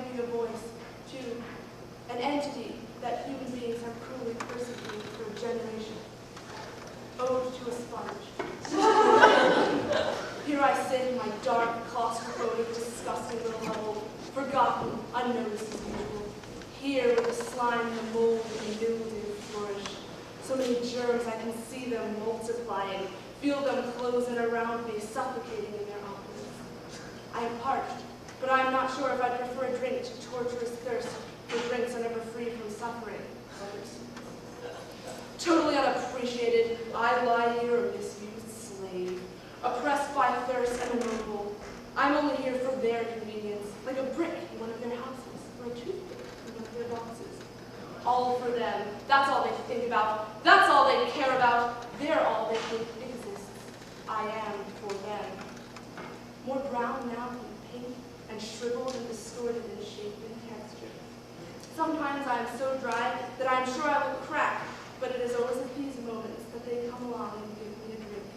giving a voice to an entity that human beings have cruelly persecuted for a generation. Ode to a sponge. Here I sit in my dark, claustrophobic, disgusting little hovel, forgotten, unnoticed as usual. Here where the slime and the mold and the mildew flourish. So many germs I can see them multiplying, feel them closing around me, suffocating in their opulence. I am parched, but I am not sure if I prefer a drink to torturous thirst, for drinks are never free from suffering. Totally unappreciated, I lie here a misused slave, oppressed by thirst and immovable. I'm only here for their convenience, like a brick in one of their houses, or a toothpick in one of their boxes. All for them. That's all they think about. That's all they care about. They're all they think exists. I am for them. More brown now than pink, and shriveled and distorted in shape and texture. Sometimes I am so dry that I am sure I will crack, but it is always at these moments that they come along and give me a drink.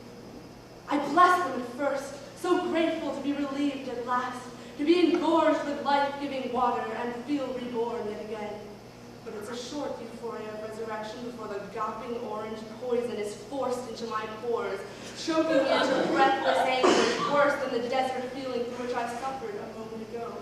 I bless them at first, so grateful to be relieved at last, to be engorged with life-giving water and feel reborn yet again. But it's a short euphoria of resurrection before the gulping orange poison is forced into my pores, choking me into breathless anguish worse than the desert feeling through which I suffered a moment ago.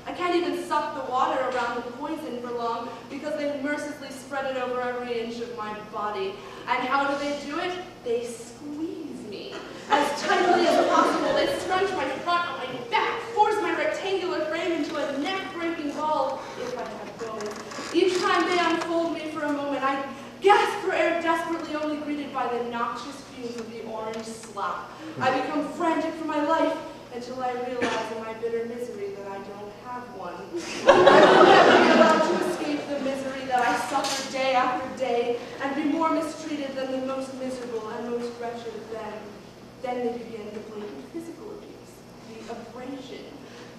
I can't even suck the water around the poison for long because they mercilessly spread it over every inch of my body. And how do they do it? They squeeze me as tightly as possible. They scrunch my front on my back, force my rectangular frame into a neck-breaking ball, if I have bones. Each time they unfold me for a moment, I gasp for air desperately, only greeted by the noxious fumes of the orange slop. I become frantic for my life until I realize in my bitter misery that I don't have one. I will never be allowed to escape the misery that I suffer day after day and be more mistreated than the most miserable and most wretched of them. Then they begin the blatant physical abuse, the abrasion.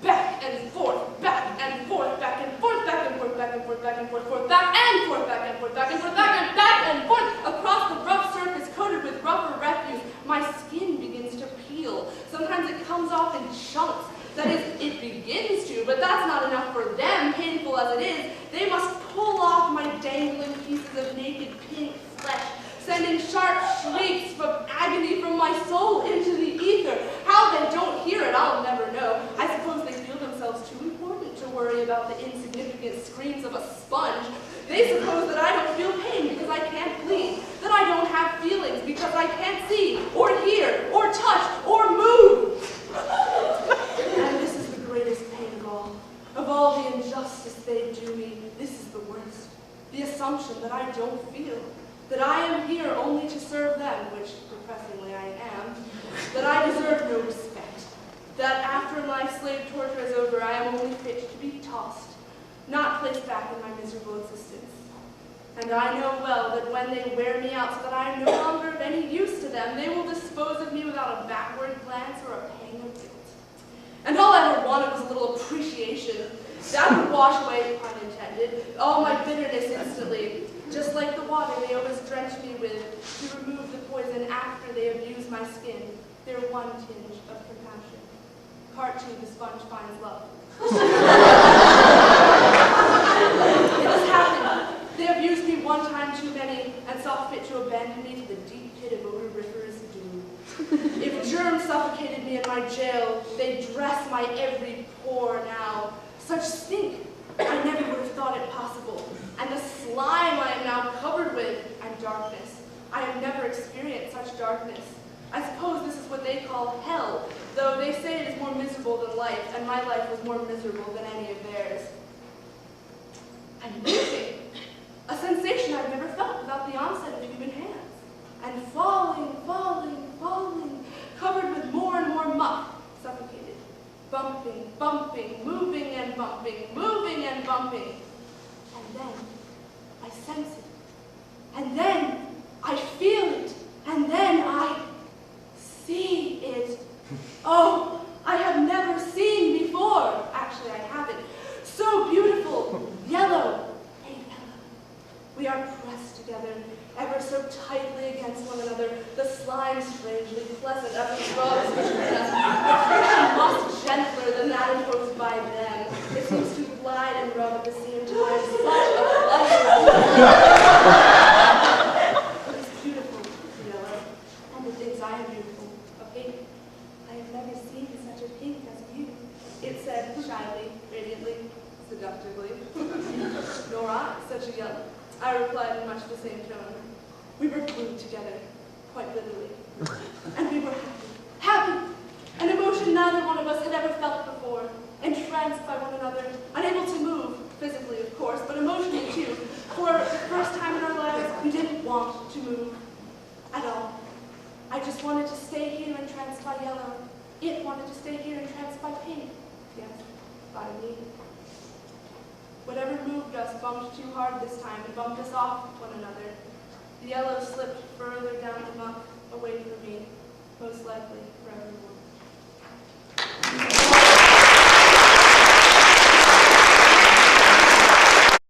Back and forth, back and forth, back and forth, back and forth, back and forth, back and forth, forth, back and forth, back and forth, back and forth, back and forth, across the rough surface coated with rougher refuse. My skin begins to peel. Sometimes it comes off in chunks. That is, it begins to, but that's not enough for them, painful as it is. They must pull off my dangling pieces of naked pink flesh, sending sharp shrieks of agony from my soul into the ether. How they don't hear it, I'll never know. I suppose they feel themselves too important to worry about the insignificant screams of a sponge. They suppose that I don't feel pain because I can't bleed, that I don't have feelings because I can't see, or hear, or touch, or move. And this is the greatest pain of all the injustice they do me. This is the worst. The assumption that I don't feel, that I am here only to serve them, which, depressingly, I am, that I deserve no respect, that after my slave torture is over, I am only fit to be tossed, not placed back in my miserable existence. And I know well that when they wear me out so that I am no longer of any use to them, they will dispose of me without a backward glance or a pang of guilt. And all I ever wanted was a little appreciation. That would wash away, pun intended, all my bitterness instantly. Just like the water they always drench me with to remove the poison after they abuse my skin, their one tinge of compassion. Part 2, the sponge finds love. It has happened. They abused me one time too many and saw fit to abandon me to the deep pit of odoriferous doom. If germs suffocated me in my jail, they dress my every pore now. Such stink, I never would have thought it possible. And the slime I am now covered with, and darkness. I have never experienced such darkness. I suppose this is what they call hell, though they say it is more miserable than life, and my life was more miserable than any of theirs. And moving, a sensation I've never felt without the onset of human hands. And falling, falling, falling, covered with more and more muck, suffocated. Bumping, bumping, moving and bumping, moving and bumping. And then I sense it. And then I feel it. And then I see it. Oh, I have never seen before. Actually, I haven't. So beautiful. Yellow. Hey, yellow. We are pressed together, ever so tightly against one another. The slime strangely pleasant as it rubs between us. The friction much gentler than that imposed by them. It seems to glide It's beautiful, yellow, and the things I am beautiful, a pink. I have never seen such a pink as you, it said shyly, radiantly, seductively. Nor I, such a yellow, I replied in much the same tone. We were glued together, quite literally. And we were happy, happy! An emotion neither one of us had ever felt before, entranced by one another, unable to move, physically of course, but emotionally too. For the first time in our lives, we didn't want to move at all. I just wanted to stay here entranced by yellow. It wanted to stay here entranced by pink. Yes, by me. Whatever moved us bumped too hard this time and bumped us off one another. The yellow slipped further down the muck, away from me, most likely for everyone.